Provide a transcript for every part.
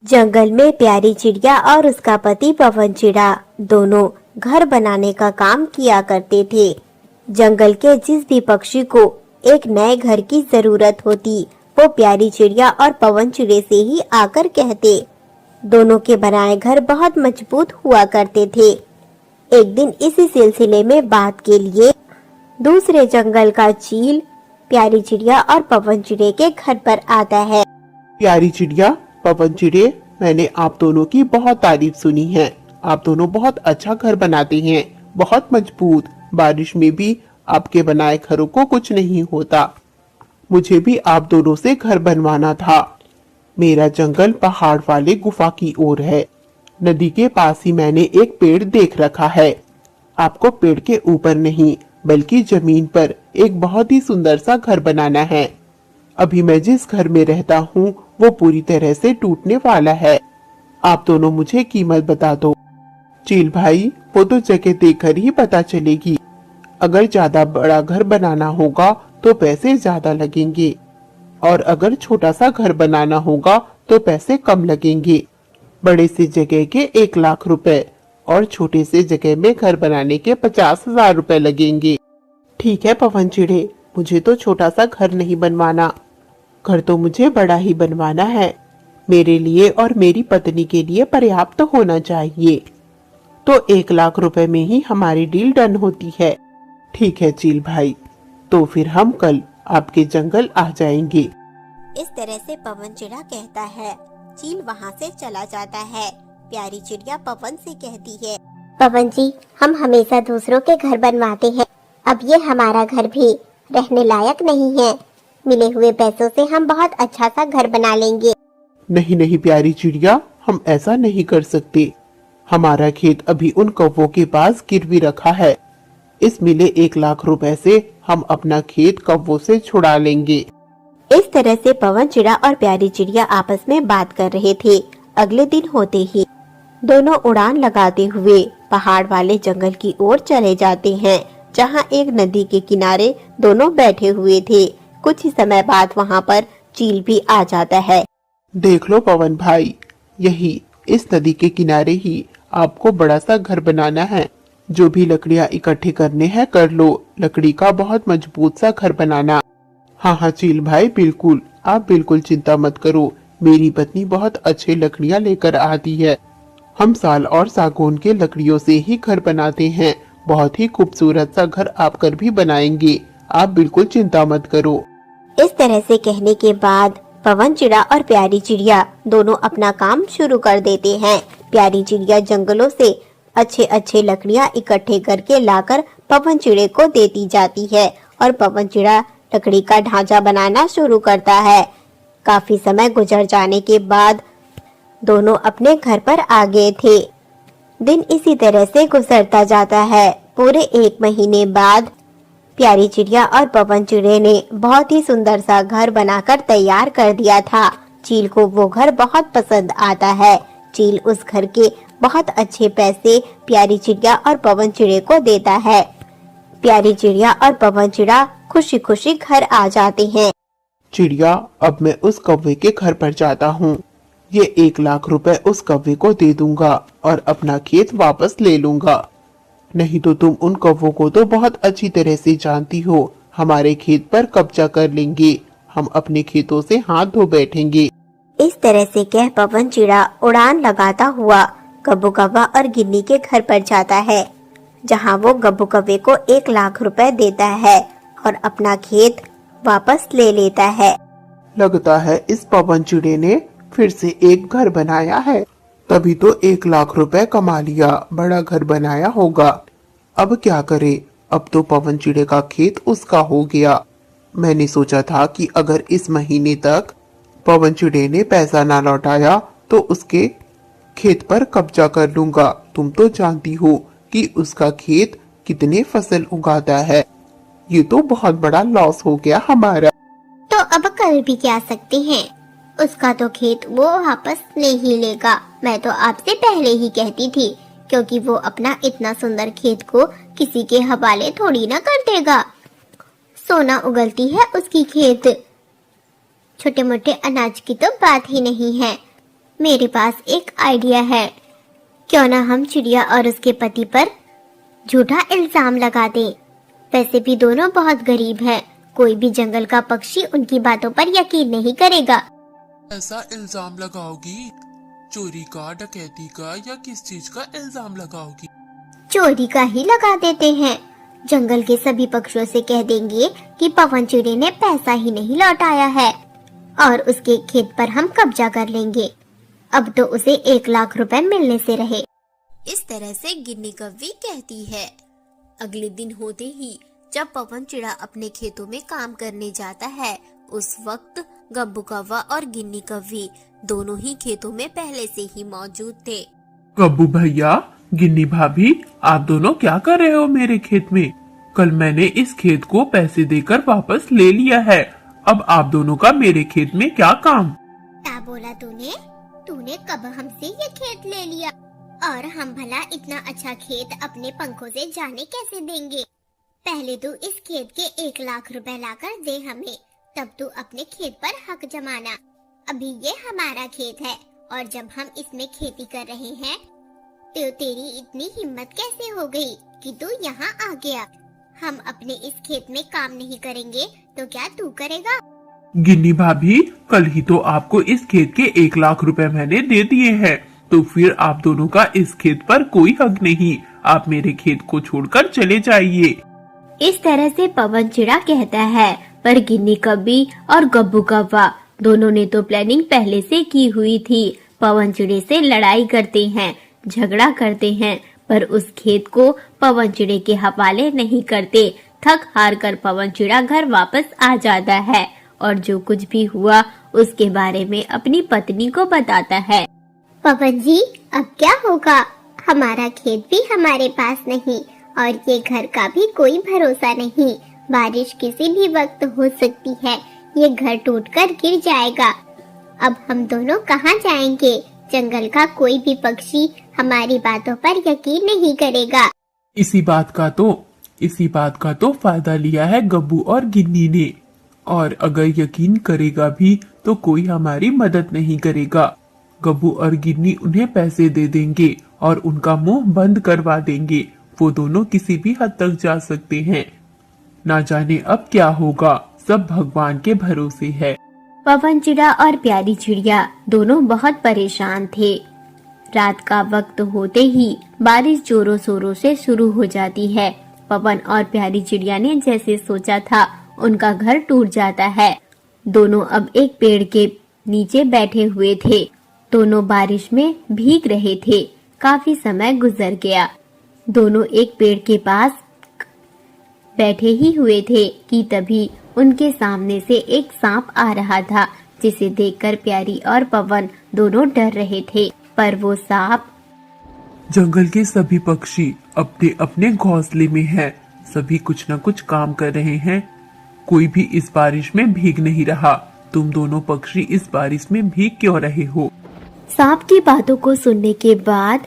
जंगल में प्यारी चिड़िया और उसका पति पवन चिड़ा दोनों घर बनाने का काम किया करते थे। जंगल के जिस भी पक्षी को एक नए घर की जरूरत होती, वो प्यारी चिड़िया और पवन चिड़े से ही आकर कहते। दोनों के बनाए घर बहुत मजबूत हुआ करते थे। एक दिन इसी सिलसिले में बात के लिए दूसरे जंगल का चील प्यारी चिड़िया और पवन चिड़े के घर पर आता है। प्यारी चिड़िया, पवन चिड़े, मैंने आप दोनों की बहुत तारीफ सुनी है। आप दोनों बहुत अच्छा घर बनाते हैं, बहुत मजबूत। बारिश में भी आपके बनाए घरों को कुछ नहीं होता। मुझे भी आप दोनों से घर बनवाना था। मेरा जंगल पहाड़ वाले गुफा की ओर है। नदी के पास ही मैंने एक पेड़ देख रखा है। आपको पेड़ के ऊपर नहीं बल्कि जमीन पर एक बहुत ही सुंदर सा घर बनाना है। अभी मैं जिस घर में रहता हूँ वो पूरी तरह से टूटने वाला है। आप दोनों मुझे कीमत बता दो। चील भाई, वो तो जगह देखकर ही पता चलेगी। अगर ज्यादा बड़ा घर बनाना होगा तो पैसे ज्यादा लगेंगे, और अगर छोटा सा घर बनाना होगा तो पैसे कम लगेंगे। बड़े से जगह के 1 लाख रुपए और छोटे से जगह में घर बनाने के 50,000 रुपए लगेंगे। ठीक है पवन चिड़े, मुझे तो छोटा सा घर नहीं बनवाना। घर तो मुझे बड़ा ही बनवाना है। मेरे लिए और मेरी पत्नी के लिए पर्याप्त होना चाहिए। तो 1 लाख रुपए में ही हमारी डील डन होती है। ठीक है चील भाई, तो फिर हम कल आपके जंगल आ जाएंगे। इस तरह से पवन चिड़ा कहता है। चील वहाँ से चला जाता है। प्यारी चिड़िया पवन से कहती है, पवन जी, हम हमेशा दूसरों के घर बनवाते हैं। अब ये हमारा घर भी रहने लायक नहीं है। मिले हुए पैसों से हम बहुत अच्छा सा घर बना लेंगे। नहीं नहीं प्यारी चिड़िया, हम ऐसा नहीं कर सकते। हमारा खेत अभी उन कौवों के पास गिरवी रखा है। इस मिले 1 लाख रुपए से हम अपना खेत कौवों से छुड़ा लेंगे। इस तरह से पवन चिड़ा और प्यारी चिड़िया आपस में बात कर रहे थे। अगले दिन होते ही दोनों उड़ान लगाते हुए पहाड़ वाले जंगल की ओर चले जाते हैं, जहाँ एक नदी के किनारे दोनों बैठे हुए थे। कुछ ही समय बाद वहाँ पर चील भी आ जाता है। देख लो पवन भाई, यही इस नदी के किनारे ही आपको बड़ा सा घर बनाना है। जो भी लकड़ियाँ इकट्ठी करने हैं कर लो। लकड़ी का बहुत मजबूत सा घर बनाना। हाँ हाँ चील भाई, बिल्कुल, आप बिल्कुल चिंता मत करो। मेरी पत्नी बहुत अच्छे लकड़ियाँ लेकर आती है। हम साल और सागौन के लकड़ियों से ही घर बनाते हैं। बहुत ही खूबसूरत सा घर आप कर भी बनाएंगे। आप बिल्कुल चिंता मत करो। इस तरह से कहने के बाद पवन चिड़ा और प्यारी चिड़िया दोनों अपना काम शुरू कर देते हैं। प्यारी चिड़िया जंगलों से अच्छे अच्छे लकड़ियाँ इकट्ठे करके लाकर पवन चिड़े को देती जाती है, और पवन चिड़ा लकड़ी का ढांचा बनाना शुरू करता है। काफी समय गुजर जाने के बाद दोनों अपने घर पर आ गए थे। दिन इसी तरह से गुजरता जाता है। पूरे 1 महीने बाद प्यारी चिड़िया और पवन चिड़े ने बहुत ही सुंदर सा घर बनाकर तैयार कर दिया था। चील को वो घर बहुत पसंद आता है। चील उस घर के बहुत अच्छे पैसे प्यारी चिड़िया और पवन चिड़े को देता है। प्यारी चिड़िया और पवन चिड़ा खुशी खुशी घर आ जाते हैं। चिड़िया, अब मैं उस कौवे के घर पर जाता हूँ। ये 1 लाख रुपए उस कौवे को दे दूंगा और अपना खेत वापस ले लूंगा। नहीं तो तुम उन कौवों को तो बहुत अच्छी तरह से जानती हो। हमारे खेत पर कब्जा कर लेंगे। हम अपने खेतों से हाथ धो बैठेंगे। इस तरह से कह पवन चिड़ा उड़ान लगाता हुआ गब्बू कौवा और गिन्नी के घर पर जाता है, जहाँ वो गब्बू कौवे को 1 लाख रुपए देता है और अपना खेत वापस ले लेता है। लगता है इस पवन चिड़े ने फिर से एक घर बनाया है, तभी तो 1 लाख रुपए कमा लिया। बड़ा घर बनाया होगा। अब क्या करे, अब तो पवन चिड़े का खेत उसका हो गया। मैंने सोचा था कि अगर इस महीने तक पवन चिड़े ने पैसा ना लौटाया तो उसके खेत पर कब्जा कर लूंगा। तुम तो जानती हो कि उसका खेत कितने फसल उगाता है। ये तो बहुत बड़ा लॉस हो गया हमारा। तो अब कर भी क्या सकते हैं, उसका तो खेत वो वापस ले ही लेगा। मैं तो आपसे पहले ही कहती थी, क्योंकि वो अपना इतना सुंदर खेत को किसी के हवाले थोड़ी ना कर देगा। सोना उगलती है उसकी खेत, छोटे मोटे अनाज की तो बात ही नहीं है। मेरे पास एक आइडिया है। क्यों ना हम चिड़िया और उसके पति पर झूठा इल्जाम लगा दें। वैसे भी दोनों बहुत गरीब हैं। कोई भी जंगल का पक्षी उनकी बातों पर यकीन नहीं करेगा। ऐसा इल्जाम लगाओगी? चोरी का, डकैती का या किस चीज का इल्जाम लगाओगी? चोरी का ही लगा देते हैं। जंगल के सभी पक्षियों से कह देंगे कि पवन चिड़े ने पैसा ही नहीं लौटाया है और उसके खेत पर हम कब्जा कर लेंगे। अब तो उसे 1 लाख रुपए मिलने से रहे। इस तरह से गिन्नी कव्वी कहती है। अगले दिन होते ही जब पवन चिड़ा अपने खेतों में काम करने जाता है, उस वक्त गब्बू कौवा और गिन्नी कव्वी दोनों ही खेतों में पहले से ही मौजूद थे। गब्बू भैया, गिन्नी भाभी, आप दोनों क्या कर रहे हो मेरे खेत में? कल मैंने इस खेत को पैसे देकर वापस ले लिया है। अब आप दोनों का मेरे खेत में क्या काम? क्या बोला तूने? तूने कब हमसे ये खेत ले लिया? और हम भला इतना अच्छा खेत अपने पंखों से जाने कैसे देंगे? पहले तू इस खेत के 1 लाख रुपए लाकर दे हमें, तब तू अपने खेत पर हक जमाना। अभी ये हमारा खेत है और जब हम इसमें खेती कर रहे हैं तो तेरी इतनी हिम्मत कैसे हो गई कि तू यहाँ आ गया? हम अपने इस खेत में काम नहीं करेंगे तो क्या तू करेगा? गिन्नी भाभी, कल ही तो आपको इस खेत के 1 लाख रुपए मैंने दे दिए हैं, तो फिर आप दोनों का इस खेत पर कोई हक नहीं। आप मेरे खेत को छोड़कर चले जाइए। इस तरह से पवन चिड़ा कहता है, पर गिन्नी कव्वी और गब्बू कौवा दोनों ने तो प्लानिंग पहले से की हुई थी। पवन चिड़े से लड़ाई करते हैं, झगड़ा करते हैं, पर उस खेत को पवन चिड़े के हवाले नहीं करते। थक हार कर पवन चिड़ा घर वापस आ जाता है और जो कुछ भी हुआ उसके बारे में अपनी पत्नी को बताता है। पवन जी, अब क्या होगा? हमारा खेत भी हमारे पास नहीं और ये घर का भी कोई भरोसा नहीं। बारिश किसी भी वक्त हो सकती है, ये घर टूटकर गिर जाएगा। अब हम दोनों कहाँ जाएंगे? जंगल का कोई भी पक्षी हमारी बातों पर यकीन नहीं करेगा। इसी बात का तो फायदा लिया है गब्बू और गिन्नी ने, और अगर यकीन करेगा भी तो कोई हमारी मदद नहीं करेगा। गब्बू और गिन्नी उन्हें पैसे दे देंगे और उनका मुंह बंद करवा देंगे। वो दोनों किसी भी हद तक जा सकते हैं। ना जाने अब क्या होगा, सब भगवान के भरोसे है। पवन चिड़ा और प्यारी चिड़िया दोनों बहुत परेशान थे। रात का वक्त होते ही बारिश जोरों शोरों से शुरू हो जाती है। पवन और प्यारी चिड़िया ने जैसे सोचा था उनका घर टूट जाता है। दोनों अब एक पेड़ के नीचे बैठे हुए थे। दोनों बारिश में भीग रहे थे। काफी समय गुजर गया। दोनों एक पेड़ के पास बैठे ही हुए थे कि तभी उनके सामने से एक सांप आ रहा था, जिसे देखकर प्यारी और पवन दोनों डर रहे थे। पर वो सांप जंगल के सभी पक्षी अपने अपने घोंसले में हैं। सभी कुछ न कुछ काम कर रहे हैं। कोई भी इस बारिश में भीग नहीं रहा। तुम दोनों पक्षी इस बारिश में भीग क्यों रहे हो? सांप की बातों को सुनने के बाद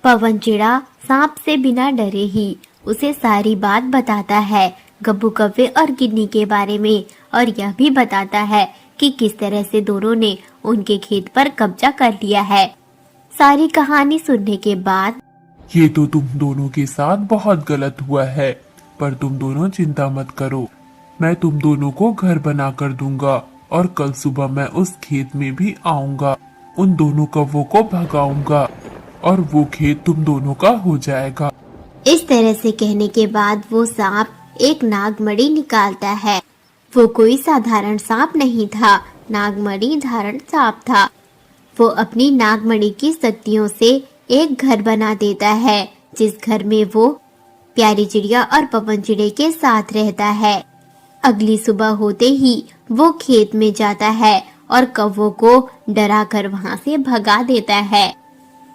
पवन चिड़ा सांप से बिना डरे ही उसे सारी बात बताता है, गब्बू कव्वे और गिन्नी के बारे में, और यह भी बताता है कि किस तरह से दोनों ने उनके खेत पर कब्जा कर लिया है। सारी कहानी सुनने के बाद ये तो तुम दोनों के साथ बहुत गलत हुआ है, पर तुम दोनों चिंता मत करो। मैं तुम दोनों को घर बना कर दूंगा और कल सुबह मैं उस खेत में भी आऊंगा। उन दोनों कौवों को भगाऊंगा और वो खेत तुम दोनों का हो जाएगा। इस तरह से कहने के बाद वो सांप एक नागमणि निकालता है। वो कोई साधारण सांप नहीं था, नागमणि धारण सांप था। वो अपनी नागमणि की शक्तियों से एक घर बना देता है, जिस घर में वो प्यारी चिड़िया और पवन चिड़े के साथ रहता है। अगली सुबह होते ही वो खेत में जाता है और कौवों को डराकर वहां से भगा देता है।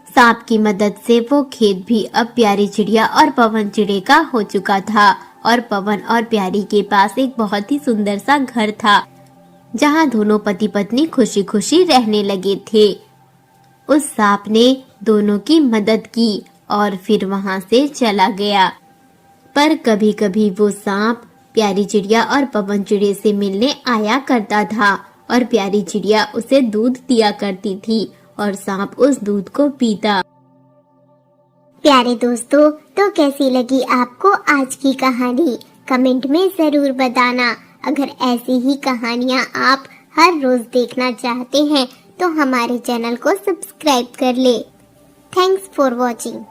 सांप की मदद से वो खेत भी अब प्यारी चिड़िया और पवन चिड़े का हो चुका था, और पवन और प्यारी के पास एक बहुत ही सुंदर सा घर था, जहां दोनों पति पत्नी खुशी खुशी रहने लगे थे। उस सांप ने दोनों की मदद की और फिर वहां से चला गया। पर कभी कभी वो सांप प्यारी चिड़िया और पवन चिड़े से मिलने आया करता था, और प्यारी चिड़िया उसे दूध दिया करती थी और सांप उस दूध को पीता। प्यारे दोस्तों, तो कैसी लगी आपको आज की कहानी? कमेंट में जरूर बताना। अगर ऐसी ही कहानियाँ आप हर रोज देखना चाहते हैं तो हमारे चैनल को सब्सक्राइब कर ले। Thanks for watching.